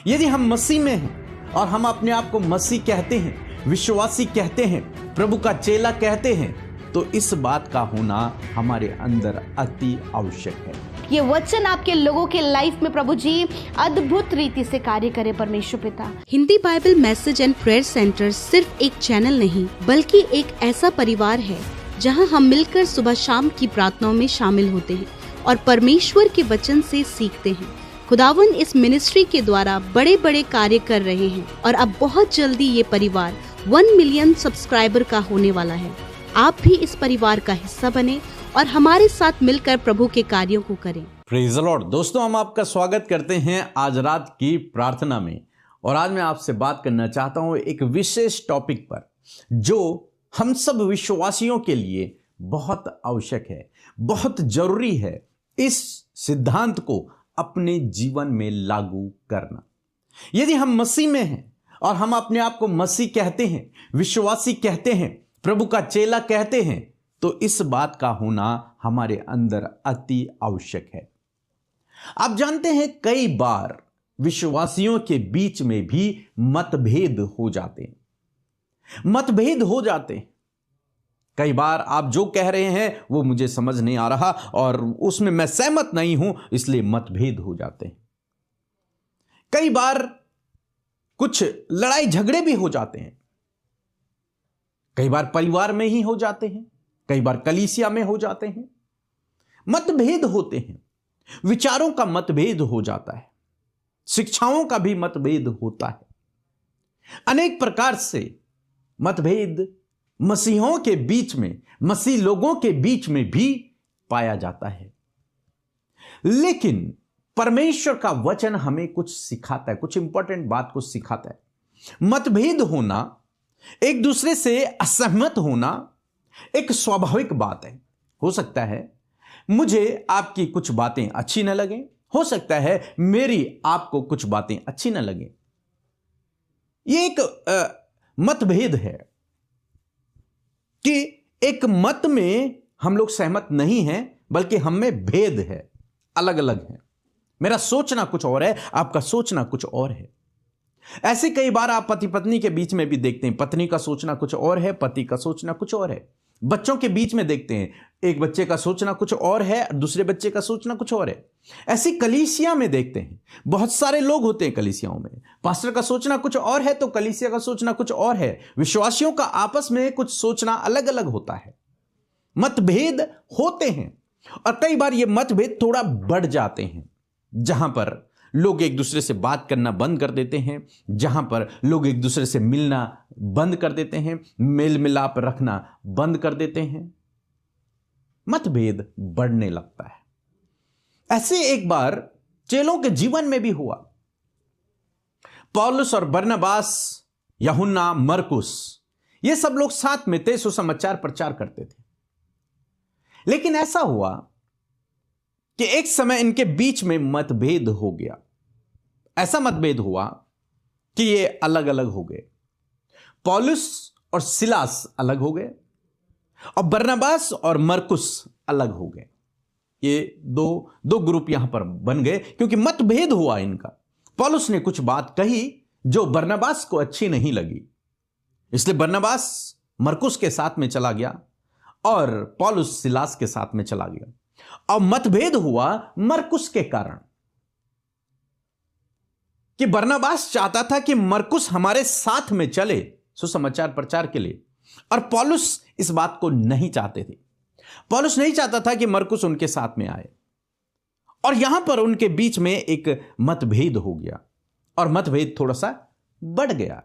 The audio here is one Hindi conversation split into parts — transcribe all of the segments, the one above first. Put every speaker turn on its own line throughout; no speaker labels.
यदि हम मसीह में हैं और हम अपने आप को मसीह कहते हैं, विश्वासी कहते हैं, प्रभु का चेला कहते हैं, तो इस बात का होना हमारे अंदर अति आवश्यक है।
ये वचन आपके लोगों के लाइफ में प्रभु जी अद्भुत रीति से कार्य करे परमेश्वर पिता।
Hindi Bible message and prayer centre सिर्फ एक चैनल नहीं बल्कि एक ऐसा परिवार है जहां हम मिलकर सुबह शाम की प्रार्थनाओं में शामिल होते हैं और परमेश्वर के वचन से सीखते हैं। खुदावन इस मिनिस्ट्री के द्वारा बड़े बड़े कार्य कर रहे हैं और अब बहुत जल्दी ये परिवार 1 मिलियन सब्सक्राइबर का होने वाला है। आप भी इस परिवार का हिस्सा बने और हमारे साथ मिलकर प्रभु के कार्यों को करें।
Praise the Lord. दोस्तों, हम आपका स्वागत करते हैं आज रात की प्रार्थना में। और आज मैं आपसे बात करना चाहता हूं एक विशेष टॉपिक पर जो हम सब विश्वासियों के लिए बहुत आवश्यक है, बहुत जरूरी है इस सिद्धांत को अपने जीवन में लागू करना। यदि हम मसीह में हैं और हम अपने आप को मसीह कहते हैं, विश्वासी कहते हैं, प्रभु का चेला कहते हैं, तो इस बात का होना हमारे अंदर अति आवश्यक है। आप जानते हैं कई बार विश्वासियों के बीच में भी मतभेद हो जाते हैं। मतभेद हो जाते हैं। कई बार आप जो कह रहे हैं वो मुझे समझ नहीं आ रहा और उसमें मैं सहमत नहीं हूं, इसलिए मतभेद हो जाते हैं। कई बार कुछ लड़ाई झगड़े भी हो जाते हैं। कई बार परिवार में ही हो जाते हैं, कई बार कलीसिया में हो जाते हैं। मतभेद होते हैं, विचारों का मतभेद हो जाता है, शिक्षाओं का भी मतभेद होता है। अनेक प्रकार से मतभेद मसीहों के बीच में, मसीह लोगों के बीच में भी पाया जाता है। लेकिन परमेश्वर का वचन हमें कुछ सिखाता है, कुछ इंपॉर्टेंट बात को सिखाता है। मतभेद होना, एक दूसरे से असहमत होना एक स्वाभाविक बात है। हो सकता है मुझे आपकी कुछ बातें अच्छी न लगें, हो सकता है मेरी आपको कुछ बातें अच्छी न लगें। यह एक मतभेद है कि एक मत में हम लोग सहमत नहीं हैं, बल्कि हम में भेद है, अलग अलग है। मेरा सोचना कुछ और है, आपका सोचना कुछ और है। ऐसे कई बार आप पति पत्नी के बीच में भी देखते हैं, पत्नी का सोचना कुछ और है, पति का सोचना कुछ और है। बच्चों के बीच में देखते हैं, एक बच्चे का सोचना कुछ और है, दूसरे बच्चे का सोचना कुछ और है। ऐसी कलीसिया में देखते हैं, बहुत सारे लोग होते हैं कलीसियाओं में, पास्टर का सोचना कुछ और है तो कलीसिया का सोचना कुछ और है। विश्वासियों का आपस में कुछ सोचना अलग अलग होता है। मतभेद होते हैं और कई बार ये मतभेद थोड़ा बढ़ जाते हैं, जहां पर लोग एक दूसरे से बात करना बंद कर देते हैं, जहां पर लोग एक दूसरे से मिलना बंद कर देते हैं, मेल मिलाप रखना बंद कर देते हैं। मतभेद बढ़ने लगता है। ऐसे एक बार चेलों के जीवन में भी हुआ। पौलुस और बरनबास, यूहन्ना, मरकुस, ये सब लोग साथ में थे, सुसमाचार प्रचार करते थे। लेकिन ऐसा हुआ कि एक समय इनके बीच में मतभेद हो गया। ऐसा मतभेद हुआ कि ये अलग अलग हो गए। पौलुस और सिलास अलग हो गए और बरनबास और मरकुस अलग हो गए। ये दो ग्रुप यहां पर बन गए क्योंकि मतभेद हुआ इनका। पौलुस ने कुछ बात कही जो बरनबास को अच्छी नहीं लगी, इसलिए बरनबास मरकुस के साथ में चला गया और पौलुस सिलास के साथ में चला गया। और मतभेद हुआ मरकुस के कारण कि बरनबास चाहता था कि मरकुस हमारे साथ में चले सुसमाचार प्रचार के लिए, और पौलुस इस बात को नहीं चाहते थे। पौलुस नहीं चाहता था कि मरकुस उनके साथ में आए, और यहां पर उनके बीच में एक मतभेद हो गया और मतभेद थोड़ा सा बढ़ गया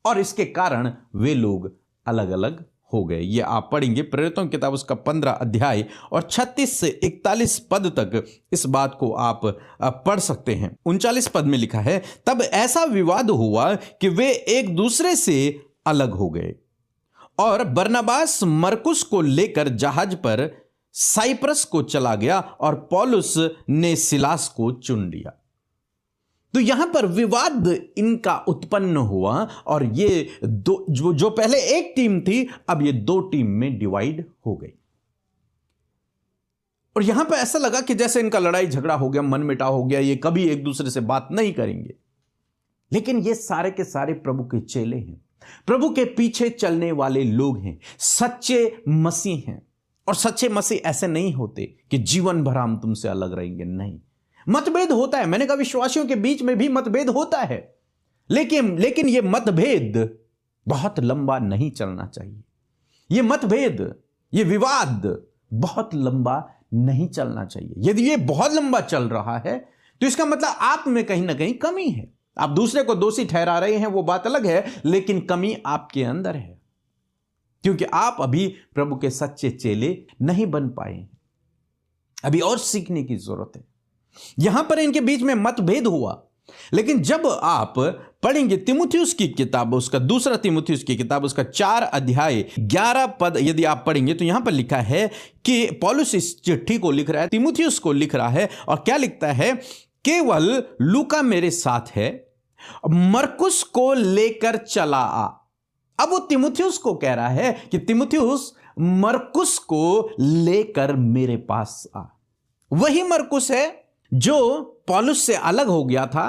और इसके कारण वे लोग अलग अलग हो गए। ये आप पढ़ेंगे प्रेरितों की किताब उसका 15 अध्याय और 36 से 41 पद तक इस बात को आप पढ़ सकते हैं। 39 पद में लिखा है, तब ऐसा विवाद हुआ कि वे एक दूसरे से अलग हो गए और बरनबास मरकुस को लेकर जहाज पर साइप्रस को चला गया और पौलुस ने सिलास को चुन लिया। तो यहां पर विवाद इनका उत्पन्न हुआ और ये दो जो पहले एक टीम थी, अब ये दो टीम में डिवाइड हो गई। और यहां पर ऐसा लगा कि जैसे इनका लड़ाई झगड़ा हो गया, मनमुटाव हो गया, ये कभी एक दूसरे से बात नहीं करेंगे। लेकिन ये सारे के सारे प्रभु के चेले हैं, प्रभु के पीछे चलने वाले लोग हैं, सच्चे मसीह हैं। और सच्चे मसीह ऐसे नहीं होते कि जीवन भर हम तुमसे अलग रहेंगे, नहीं। मतभेद होता है, मैंने कहा विश्वासियों के बीच में भी मतभेद होता है, लेकिन ये मतभेद बहुत लंबा नहीं चलना चाहिए। ये मतभेद, ये विवाद बहुत लंबा नहीं चलना चाहिए। यदि ये बहुत लंबा चल रहा है तो इसका मतलब आप में कहीं ना कहीं कमी है। आप दूसरे को दोषी ठहरा रहे हैं, वो बात अलग है, लेकिन कमी आपके अंदर है, क्योंकि आप अभी प्रभु के सच्चे चेले नहीं बन पाए। अभी और सीखने की जरूरत है। यहां पर इनके बीच में मतभेद हुआ, लेकिन जब आप पढ़ेंगे तीमुथियुस की किताब, उसका दूसरा तीमुथियुस की किताब, उसका 4 अध्याय 11 पद यदि आप पढ़ेंगे तो यहां पर लिखा है कि पौलुस इस चिट्ठी को लिख रहा है, तीमुथियुस को लिख रहा है, और क्या लिखता है, केवल लूका मेरे साथ है, मरकुस को लेकर चला आ। अब वो तीमुथियुस को कह रहा है कि तीमुथियुस मरकुस को लेकर मेरे पास आ। वही मरकुस है जो पौलुस से अलग हो गया था,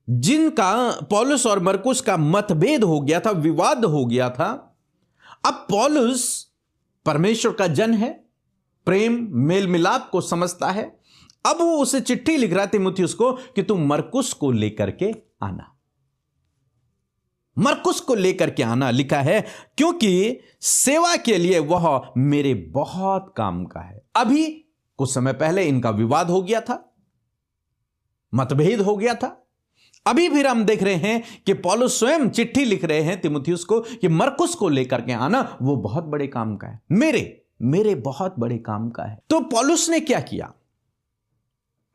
जिनका पौलुस और मरकुस का मतभेद हो गया था, विवाद हो गया था। अब पौलुस परमेश्वर का जन है, प्रेम मेल मिलाप को समझता है। अब वो उसे चिट्ठी लिख रहा है तीमुथियुस को कि तुम मरकुस को लेकर के आना, मरकुस को लेकर के आना लिखा है, क्योंकि सेवा के लिए वह मेरे बहुत काम का है। अभी कुछ समय पहले इनका विवाद हो गया था, मतभेद हो गया था। अभी फिर हम देख रहे हैं कि पौलुस स्वयं चिट्ठी लिख रहे हैं तीमुथियुस को कि मरकुस को लेकर के आना, वो बहुत बड़े काम का है, मेरे बहुत बड़े काम का है। तो पौलुस ने क्या किया?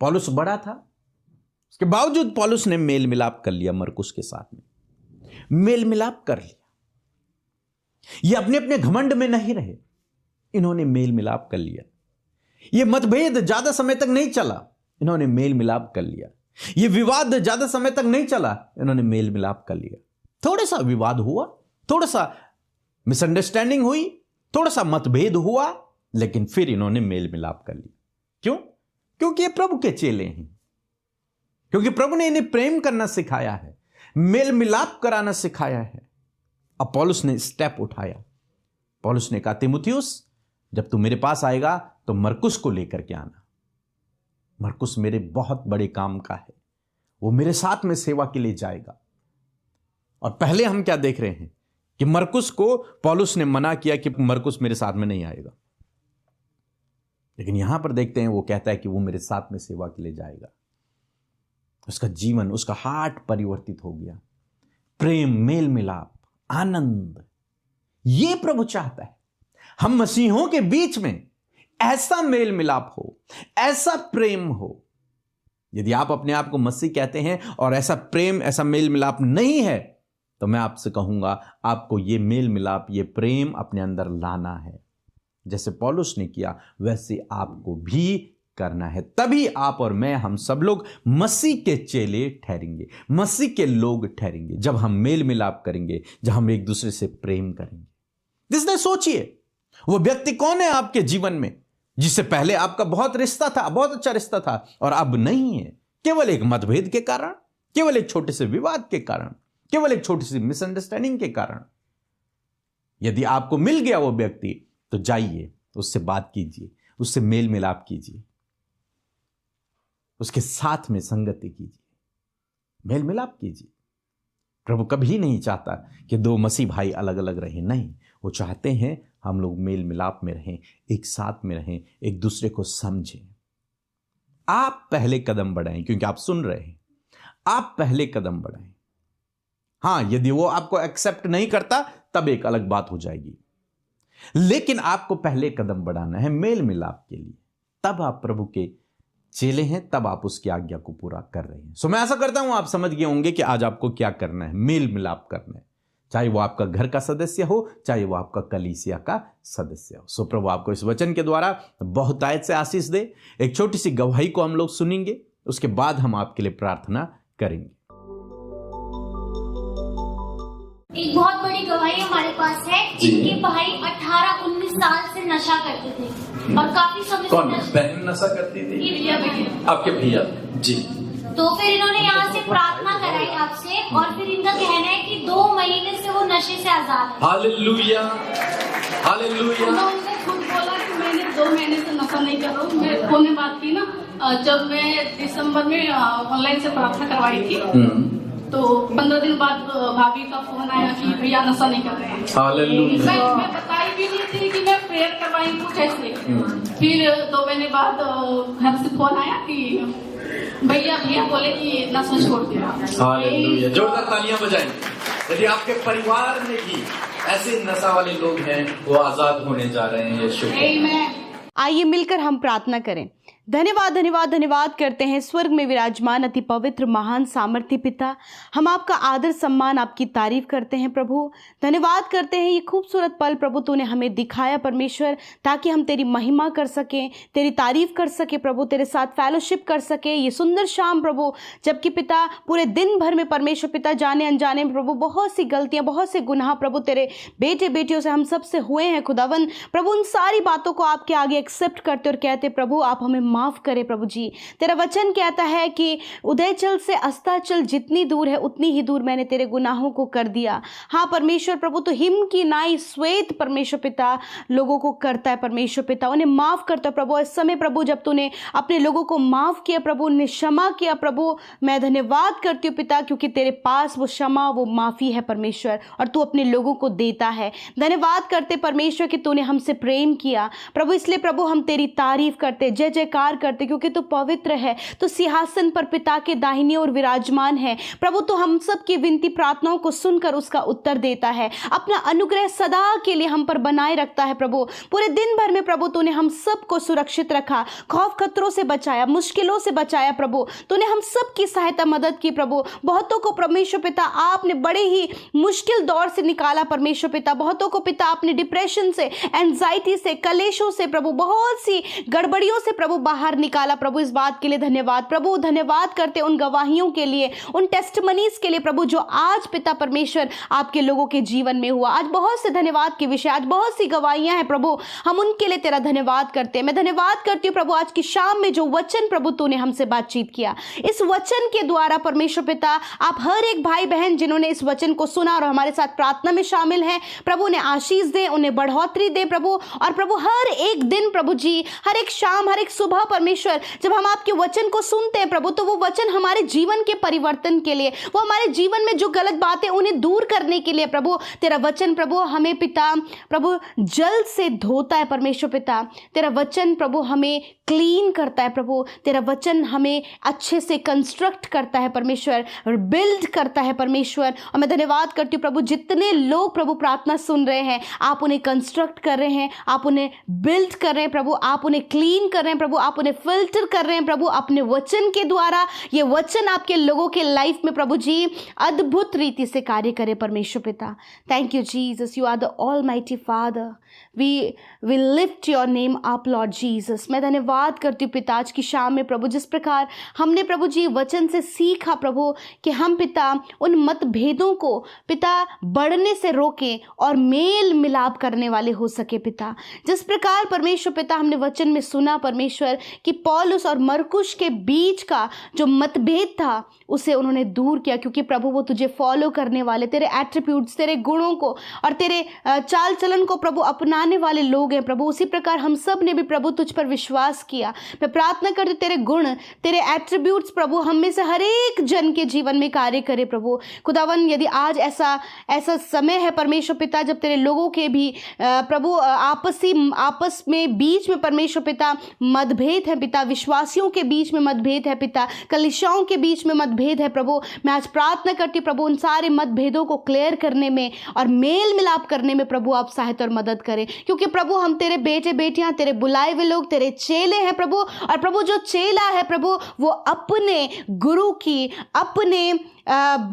पौलुस बड़ा था, उसके बावजूद पौलुस ने मेल मिलाप कर लिया, मरकुस के साथ में मेल मिलाप कर लिया। ये अपने अपने घमंड में नहीं रहे, इन्होंने मेल मिलाप कर लिया। ये मतभेद ज्यादा समय तक नहीं चला, इन्होंने मेल मिलाप कर लिया। ये विवाद ज्यादा समय तक नहीं चला, इन्होंने मेल मिलाप कर लिया। थोड़ा सा विवाद हुआ, थोड़ा सा मिसअंडरस्टैंडिंग हुई, थोड़ा सा मतभेद हुआ, लेकिन फिर इन्होंने मेल मिलाप कर लिया। क्यों? क्योंकि ये प्रभु के चेले हैं, क्योंकि प्रभु ने इन्हें प्रेम करना सिखाया है, मेल मिलाप कराना सिखाया है। अब पौलुस ने स्टेप उठाया। पौलुस ने कहा तीमुथियुस, जब तू मेरे पास आएगा तो मरकुस को लेकर के आना। मरकुस मेरे बहुत बड़े काम का है, वो मेरे साथ में सेवा के लिए जाएगा। और पहले हम क्या देख रहे हैं कि मरकुस को पौलुस ने मना किया कि मरकुस मेरे साथ में नहीं आएगा, लेकिन यहां पर देखते हैं वो कहता है कि वो मेरे साथ में सेवा के लिए जाएगा। उसका जीवन, उसका हार्ट परिवर्तित हो गया। प्रेम, मेल मिलाप, आनंद, ये प्रभु चाहता है। हम मसीहों के बीच में ऐसा मेल मिलाप हो, ऐसा प्रेम हो। यदि आप अपने आप को मसीह कहते हैं और ऐसा प्रेम, ऐसा मेल मिलाप नहीं है, तो मैं आपसे कहूंगा आपको ये मेल मिलाप, ये प्रेम अपने अंदर लाना है। जैसे पौलुस ने किया वैसे आपको भी करना है। तभी आप और मैं, हम सब लोग मसीह के चेले ठहरेंगे, मसीह के लोग ठहरेंगे, जब हम मेल मिलाप करेंगे, जब हम एक दूसरे से प्रेम करेंगे। इसलिए सोचिए, वो व्यक्ति कौन है आपके जीवन में जिससे पहले आपका बहुत रिश्ता था, बहुत अच्छा रिश्ता था, और अब नहीं है, केवल एक मतभेद के कारण, केवल एक छोटे से विवाद के कारण, केवल एक छोटी सी मिसअंडरस्टैंडिंग के कारण। यदि आपको मिल गया वो व्यक्ति, तो जाइए, उससे बात कीजिए, उससे मेल मिलाप कीजिए, उसके साथ में संगति कीजिए, मेल मिलाप कीजिए। प्रभु कभी नहीं चाहता कि दो मसीह भाई अलग अलग रहें, नहीं, वो चाहते हैं हम लोग मेल मिलाप में रहें, एक साथ में रहें, एक दूसरे को समझें। आप पहले कदम बढ़ाएं, क्योंकि आप सुन रहे हैं, आप पहले कदम बढ़ाएं। हां, यदि वो आपको एक्सेप्ट नहीं करता तब एक अलग बात हो जाएगी, लेकिन आपको पहले कदम बढ़ाना है मेल मिलाप के लिए। तब आप प्रभु के चेले हैं, तब आप उसकी आज्ञा को पूरा कर रहे हैं। सो मैं ऐसा करता हूं आप समझ गए होंगे कि आज आपको क्या करना है, मेल मिलाप करना है, चाहे वो आपका घर का सदस्य हो, चाहे वो आपका कलीसिया का सदस्य हो। सो प्रभु आपको इस वचन के द्वारा बहुतायत से आशीष दे। एक छोटी सी गवाही को हम लोग सुनेंगे, उसके बाद हम आपके लिए प्रार्थना करेंगे।
एक बहुत बड़ी गवाही हमारे पास है। इनके भाई 18-19 साल से नशा करते थे और काफी समय से
बहन नशा करती थी?
भैया,
आपके भैया जी।
तो फिर इन्होंने यहाँ से प्रार्थना कराई नशे से आजाद है।
Hallelujah, hallelujah.
उन्होंने खुद बोला कि मैंने 2 महीने से नशा नहीं कर रहा हूँ। मैं फोन में बात की ना, जब मैं दिसंबर में ऑनलाइन से प्रार्थना करवाई थी, तो 15 दिन बाद भाभी का फोन आया कि भैया नशा नहीं कर रहे हैं।
हालेलुया।
मैं बताई भी नहीं थी कि मैं प्रेयर करवाई कुछ ऐसे। फिर 2 महीने बाद घर से फोन आया कि भैया बोले कि नशा छोड़ दिया।
हालेलुया, जोरदार तालियां बजाएं। यदि आपके परिवार में भी ऐसे नशा वाले लोग हैं, वो आजाद होने जा रहे हैं यीशु के।
आइए मिलकर हम प्रार्थना करें। धन्यवाद धन्यवाद धन्यवाद करते हैं स्वर्ग में विराजमान अति पवित्र महान सामर्थ्य पिता। हम आपका आदर सम्मान आपकी तारीफ करते हैं प्रभु। धन्यवाद करते हैं ये खूबसूरत पल प्रभु तूने हमें दिखाया परमेश्वर, ताकि हम तेरी महिमा कर सकें, तेरी तारीफ कर सके प्रभु, तेरे साथ फेलोशिप कर सके। ये सुंदर शाम प्रभु, जबकि पिता पूरे दिन भर में परमेश्वर पिता जाने अनजाने में प्रभु बहुत सी गलतियां, बहुत से गुनाह प्रभु तेरे बेटे बेटियों से हम सब से हुए हैं खुदावन प्रभु। उन सारी बातों को आपके आगे एक्सेप्ट करते और कहते प्रभु आप हमें माफ करे प्रभु जी। तेरा वचन कहता है कि उदयचल से अस्ताचल जितनी दूर है उतनी ही दूर मैंने तेरे गुनाहों को कर दिया। हाँ परमेश्वर प्रभु, तो हिम की नाई श्वेत परमेश्वर पिता लोगों को करता है परमेश्वर पिता, उन्हें माफ करता है प्रभु। इस समय प्रभु जब तूने अपने लोगों को माफ किया प्रभु, उन्हें क्षमा किया प्रभु, मैं धन्यवाद करती हूँ पिता, क्योंकि तेरे पास वो क्षमा वो माफी है परमेश्वर, और तू अपने लोगों को देता है। धन्यवाद करते परमेश्वर कि तूने हमसे प्रेम किया प्रभु, इसलिए प्रभु हम तेरी तारीफ करते, जय जयकार करते, क्योंकि तू पवित्र है, तो सिंहासन पर पिता के दाहिनी ओर विराजमान है प्रभु। तो हम सब की विनती प्रार्थनाओं को सुनकर उसका उत्तर देता है, अपना अनुग्रह सदा के लिए हम पर बनाए रखता है प्रभु। पूरे दिन भर में प्रभु तूने हम सबको सुरक्षित रखा, खौफ खतरों से बचाया, मुश्किलों से बचाया प्रभु, तूने हम सब की सहायता मदद की प्रभु। बहुतों को परमेश्वर पिता आपने बड़े ही मुश्किल दौर से निकाला परमेश्वर पिता, बहुतों को पिता आपने डिप्रेशन से, एंजाइटी से, कलेशों से प्रभु, बहुत सी गड़बड़ियों से प्रभु बाहर निकाला प्रभु। इस बात के लिए धन्यवाद प्रभु। धन्यवाद करते उन गवाहियों के लिए, उन टेस्टिमनीज के लिए प्रभु, जो आज पिता परमेश्वर आपके लोगों के जीवन में हुआ। आज बहुत से धन्यवाद के विषय, आज बहुत सी गवाहियां हैं प्रभु, हम उनके लिए तेरा धन्यवाद करते हैं। मैं धन्यवाद करती हूँ प्रभु आज की शाम में जो वचन प्रभु तूने हमसे बातचीत किया, इस वचन के द्वारा परमेश्वर पिता आप हर एक भाई बहन जिन्होंने इस वचन को सुना और हमारे साथ प्रार्थना में शामिल हैं प्रभु, उन्हें आशीष दे, उन्हें बढ़ोतरी दे प्रभु। और प्रभु हर एक दिन प्रभु जी, हर एक शाम, हर एक सुबह परमेश्वर, जब हम आपके वचन को सुनते हैं प्रभु, तो वो वचन हमारे जीवन के परिवर्तन के लिए, वो हमारे जीवन में जो गलत बातें उन्हें दूर करने के लिए प्रभु, तेरा वचन प्रभु हमें पिता प्रभु जल से धोता है परमेश्वर पिता। तेरा वचन प्रभु हमें क्लीन करता है प्रभु, तेरा वचन हमें अच्छे से कंस्ट्रक्ट करता है परमेश्वर, बिल्ड करता है परमेश्वर। और मैं धन्यवाद करती हूँ प्रभु, जितने लोग प्रभु प्रार्थना सुन रहे हैं, आप उन्हें कंस्ट्रक्ट कर रहे हैं, आप उन्हें बिल्ड कर रहे हैं प्रभु, आप उन्हें क्लीन कर रहे हैं प्रभु, आप उन्हें फिल्टर कर रहे हैं प्रभु अपने वचन के द्वारा। ये वचन आपके लोगों के लाइफ में प्रभु जी अद्भुत रीति से कार्य करे परमेश्वर पिता। Thank you Jesus, you are the almighty father, we lift your name up lord Jesus. मैं धन्यवाद करती हूँ पिता आज की शाम में प्रभु, जिस प्रकार हमने प्रभु जी वचन से सीखा प्रभु कि हम पिता उन मतभेदों को पिता बढ़ने से रोकें और मेल मिलाप करने वाले हो सके पिता। जिस प्रकार परमेश्वर पिता हमने वचन में सुना परमेश्वर कि पौलुस और मरकुस के बीच का जो मतभेद था उसे उन्होंने दूर किया, क्योंकि प्रभु वो तुझे फॉलो करने वाले, तेरे एट्रीब्यूट्स, तेरे गुणों को और तेरे चाल चलन को प्रभु अपनाने वाले लोग हैं प्रभु। उसी प्रकार हम सब ने भी प्रभु तुझ पर विश्वास किया। मैं प्रार्थना करती तेरे गुण, तेरे एट्रीब्यूट्स प्रभु हम में से हर एक जन के जीवन में कार्य करे प्रभु। खुदावन यदि आज ऐसा समय है परमेश्वर पिता जब तेरे लोगों के भी प्रभु आपस में बीच में परमेश्वर पिता मतभेद है पिता, विश्वासियों के बीच में मतभेद है पिता, कलीसियाओं के बीच में मतभेद है प्रभु, मैं आज प्रार्थना करती हूँ प्रभु उन सारे मतभेदों को क्लियर करने में और मेल मिलाप करने में प्रभु आप सहायता और मदद करें, क्योंकि प्रभु हम तेरे बेटे बेटियां, तेरे बुलाए हुए लोग, तेरे चेले हैं प्रभु। और प्रभु जो चेला है प्रभु वो अपने गुरु की, अपने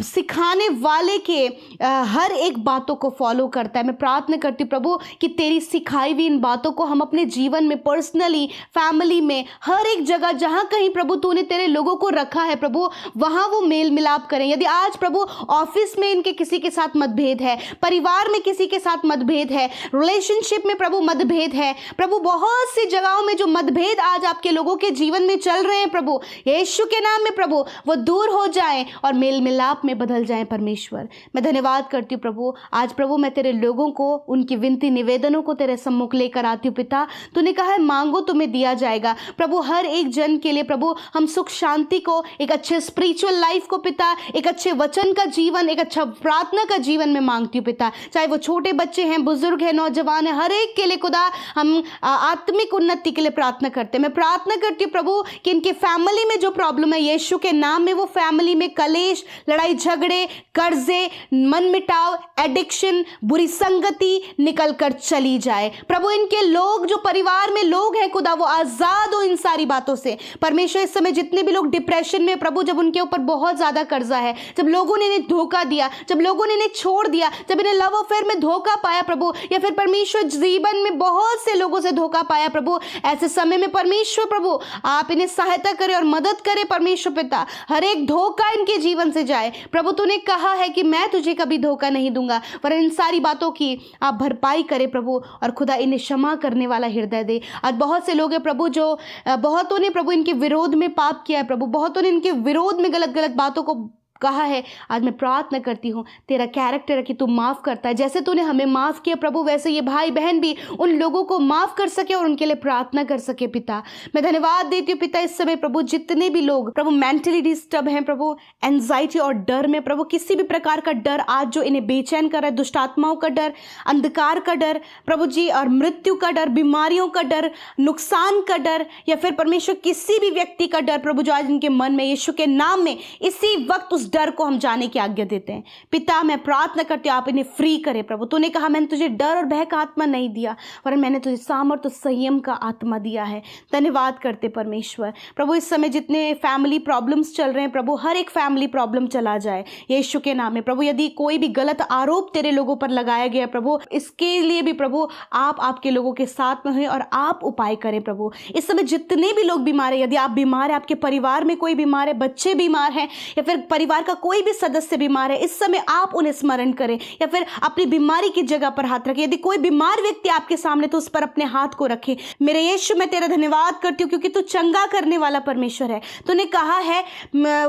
सिखाने वाले के हर एक बातों को फॉलो करता है। मैं प्रार्थना करती हूँ प्रभु कि तेरी सिखाई हुई इन बातों को हम अपने जीवन में, पर्सनली, फैमिली में, हर एक जगह जहाँ कहीं प्रभु तूने तेरे लोगों को रखा है प्रभु वहाँ वो मेल मिलाप करें। यदि आज प्रभु ऑफिस में इनके किसी के साथ मतभेद है, परिवार में किसी के साथ मतभेद है, रिलेशनशिप में प्रभु मतभेद है प्रभु, बहुत सी जगहों में जो मतभेद आज आपके लोगों के जीवन में चल रहे हैं प्रभु, यीशु के नाम में प्रभु वो दूर हो जाएं और मेल मेल मिलाप में बदल जाएं परमेश्वर। मैं धन्यवाद करती हूँ प्रभु। आज प्रभु मैं तेरे लोगों को, उनकी विनती निवेदनों को तेरे सम्मुख लेकर आती हूँ पिता। तूने कहा है मांगो तुम्हें दिया जाएगा प्रभु। हर एक जन के लिए प्रभु हम सुख शांति को, एक अच्छे स्पिरिचुअल लाइफ को पिता, एक अच्छे वचन का जीवन, एक अच्छा प्रार्थना का जीवन में मांगती हूँ पिता। चाहे वो छोटे बच्चे हैं, बुजुर्ग हैं, नौजवान हैं, हर एक के लिए खुदा हम आत्मिक उन्नति के लिए प्रार्थना करते हैं। मैं प्रार्थना करती हूँ प्रभु कि इनके फैमिली में जो प्रॉब्लम है यीशु के नाम में, वो फैमिली में कलेश, लड़ाई झगड़े, कर्जे, मन मिटाव, एडिक्शन, बुरी संगति निकल कर चली जाए प्रभु। इनके लोग जो परिवार में लोग हैं खुदा वो आजाद हो इन सारी बातों से परमेश्वर। इस समय जितने भी लोग डिप्रेशन में प्रभु, जब उनके ऊपर बहुत ज्यादा कर्जा है, जब लोगों ने इन्हें धोखा दिया, जब लोगों ने इन्हें छोड़ दिया, जब इन्हें लव अफेयर में धोखा पाया प्रभु, या फिर परमेश्वर जीवन में बहुत से लोगों से धोखा पाया प्रभु, ऐसे समय में परमेश्वर प्रभु आप इन्हें सहायता करें और मदद करें परमेश्वर पिता। हर एक धोखा इनके जीवन से जाए प्रभु। तूने कहा है कि मैं तुझे कभी धोखा नहीं दूंगा, पर इन सारी बातों की आप भरपाई करें प्रभु। और खुदा इन्हें क्षमा करने वाला हृदय दे। आज बहुत से लोग हैं प्रभु जो बहुतों ने प्रभु इनके विरोध में पाप किया है प्रभु, बहुतों ने इनके विरोध में गलत गलत बातों को कहा है। आज मैं प्रार्थना करती हूँ तेरा कैरेक्टर है कि तू माफ़ करता है। जैसे तूने हमें माफ़ किया प्रभु, वैसे ये भाई बहन भी उन लोगों को माफ़ कर सके और उनके लिए प्रार्थना कर सके पिता। मैं धन्यवाद देती हूँ पिता इस समय प्रभु, जितने भी लोग प्रभु मेंटली डिस्टर्ब हैं प्रभु, एंजाइटी और डर में प्रभु, किसी भी प्रकार का डर आज जो इन्हें बेचैन कर रहा है, दुष्ट आत्माओं का डर, अंधकार का डर प्रभु जी, और मृत्यु का डर, बीमारियों का डर, नुकसान का डर, या फिर परमेश्वर किसी भी व्यक्ति का डर प्रभु जो आज इनके मन में, यीशु के नाम में इसी वक्त उस डर को हम जाने की आज्ञा देते हैं पिता। मैं प्रार्थना करती हूँ आप इन्हें फ्री करें प्रभु। तूने कहा मैंने तुझे डर और भय का आत्मा नहीं दिया, वरन मैंने तुझे सामर्थ्य और संयम का आत्मा दिया है। धन्यवाद करते परमेश्वर प्रभु। इस समय जितने फैमिली प्रॉब्लम्स चल रहे हैं प्रभु, हर एक फैमिली प्रॉब्लम चला जाए यीशु के नाम में प्रभु। यदि कोई भी गलत आरोप तेरे लोगों पर लगाया गया प्रभु, इसके लिए भी प्रभु आप आपके लोगों के साथ में हैं और आप उपाय करें प्रभु। इस समय जितने भी लोग बीमार हैं, यदि आप बीमार हैं, आपके परिवार में कोई बीमार है, बच्चे बीमार हैं, या फिर परिवार का कोई भी सदस्य बीमार है, इस समय आप उन्हें स्मरण करें या फिर अपनी बीमारी की जगह पर हाथ रखें। यदि कोई बीमार व्यक्ति आपके सामने तो उस पर अपने हाथ को रखें। मेरे यीशु मैं तेरा धन्यवाद करती हूँ क्योंकि तू चंगा करने वाला परमेश्वर है। तूने कहा है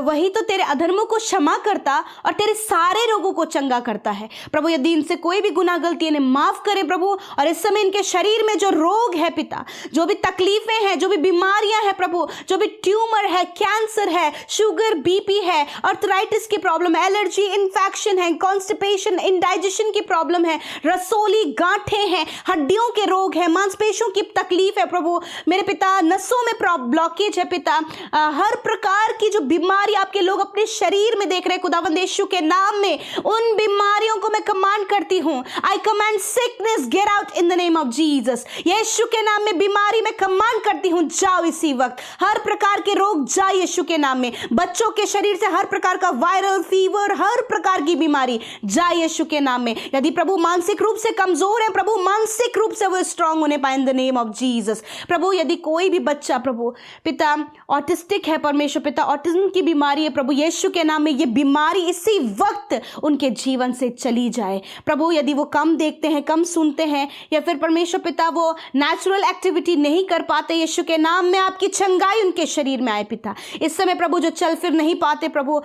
वही तो तेरे अधर्मों को क्षमा करता और तेरे सारे रोगों को चंगा करता है प्रभु। यदि इनसे कोई भी गुनाह गलती इन्हें माफ करे प्रभु, और इस समय इनके शरीर में जो रोग है पिता, जो भी तकलीफें हैं, जो भी बीमारियां हैं प्रभु, जो भी ट्यूमर है, कैंसर है, शुगर, बीपी है, आर्थराइटिस की प्रॉब्लम, एलर्जी, इन्फेक्शन है, कॉन्स्टिपेशन, इंडाइजेशन की प्रॉब्लम है, रसोली गांठें हैं, हड्डियों के रोग है, मांसपेशियों की तकलीफ है प्रभु मेरे पिता, नसों में ब्लॉकेज है पिता, हर प्रकार की जो बीमारी आपके लोग अपने शरीर में देख रहे हैं खुदावंद यीशु के नाम में, उन बीमारियों को मैं कमांड करती हूं। I command sickness get out in the name of Jesus. Yeshu के नाम में बीमारी मैं कमांड करती हूं, जाओ इसी वक्त। हर प्रकार के रोग जाए यीशु के नाम में। बच्चों के शरीर से हर प्रकार का वायरल फीवर, हर प्रकार की बीमारी जाए यीशु के नाम में। यदि प्रभु मानसिक रूप से कमजोर है प्रभु, मानसिक रूप से वो स्ट्रांग होने पाए in the name of Jesus प्रभु। यदि कोई भी बच्चा प्रभु पिता ऑटिस्टिक है परमेश्वर पिता, ऑटिज्म की बीमारी है प्रभु, यीशु के नाम में ये बीमारी इसी वक्त उनके जीवन से चली जाए प्रभु। यदि वो कम देखते हैं, कम सुनते हैं, या फिर परमेश्वर पिता वो नेचुरल एक्टिविटी नहीं कर पाते, यीशु के नाम में आपकी चंगाई उनके शरीर में आए पिता। इस समय प्रभु जो चल फिर नहीं पाते प्रभु,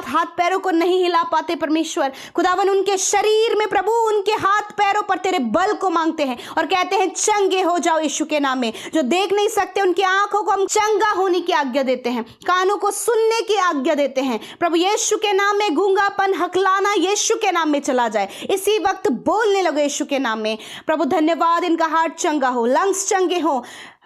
हाथ पैरों को नहीं हिला पाते परमेश्वर खुदावन, उनके शरीर में प्रभु, उनके हाथ पैरों पर तेरे बल को मांगते हैं और कहते हैं चंगे हो जाओ यीशु के नाम में। जो देख नहीं सकते उनकी आंखों को हम चंगा होने की आज्ञा देते हैं, कानों को सुनने की आज्ञा देते हैं प्रभु यीशु के नाम में। गूंगापन, हकलाना यीशु के नाम में चला जाए, इसी वक्त बोलने लगे यीशु के नाम में प्रभु। धन्यवाद, इनका हार्ट चंगा हो, लंग्स चंगे हो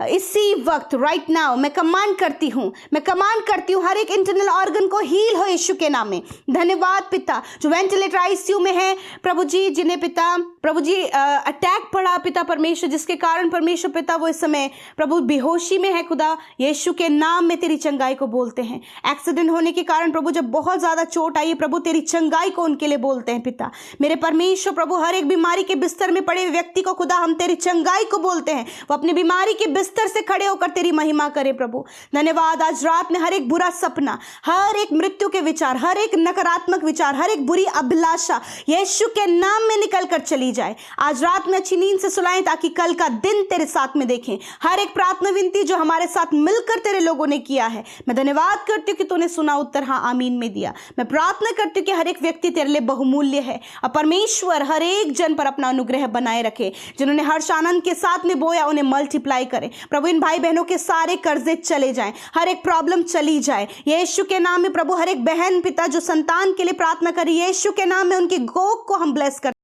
इसी वक्त, राइट नाउ मैं कमांड करती हूँ हर एक इंटरनल ऑर्गन को हील हो यीशु के नाम में। धन्यवाद पिता, जो वेंटिलेटर आईसीयू में है प्रभु जी, जिन्हें पिता प्रभु जी अटैक पड़ा पिता परमेश्वर, जिसके कारण परमेश्वर पिता वो इस समय प्रभु बेहोशी में है खुदा, यीशु के नाम में तेरी चंगाई को बोलते हैं। एक्सीडेंट होने के कारण प्रभु जब बहुत ज्यादा चोट आई प्रभु, तेरी चंगाई को उनके लिए बोलते हैं पिता मेरे परमेश्वर प्रभु। हर एक बीमारी के बिस्तर में पड़े व्यक्ति को खुदा हम तेरी चंगाई को बोलते हैं, वो अपनी बीमारी के बिस्तर से खड़े होकर तेरी महिमा करें प्रभु। धन्यवाद, आज रात में हर एक बुरा सपना, हर एक मृत्यु के विचार, हर एक नकारात्मक विचार, हर एक बुरी अभिलाषा यीशु के नाम में निकल कर चली जाए। आज रात में अच्छी नींद से सुलाएं ताकि कल का दिन तेरे साथ में देखें। हर एक प्रार्थना विनती जो हमारे साथ मिलकर तेरे लोगों ने किया है, मैं धन्यवाद करती हूँ कि तूने सुना, उत्तर हाँ आमीन में दिया। मैं प्रार्थना करती हूँ कि हर एक व्यक्ति तेरे लिए बहुमूल्य है और परमेश्वर हर एक जन पर अपना अनुग्रह बनाए रखे। जिन्होंने हर्ष आनंद के साथ में बोया उन्हें मल्टीप्लाई करे प्रभु। इन भाई बहनों के सारे कर्जे चले जाएं, हर एक प्रॉब्लम चली जाए यीशु के नाम में प्रभु। हर एक बहन पिता जो संतान के लिए प्रार्थना करी, यीशु के नाम में उनकी गोद को हम ब्लेस कर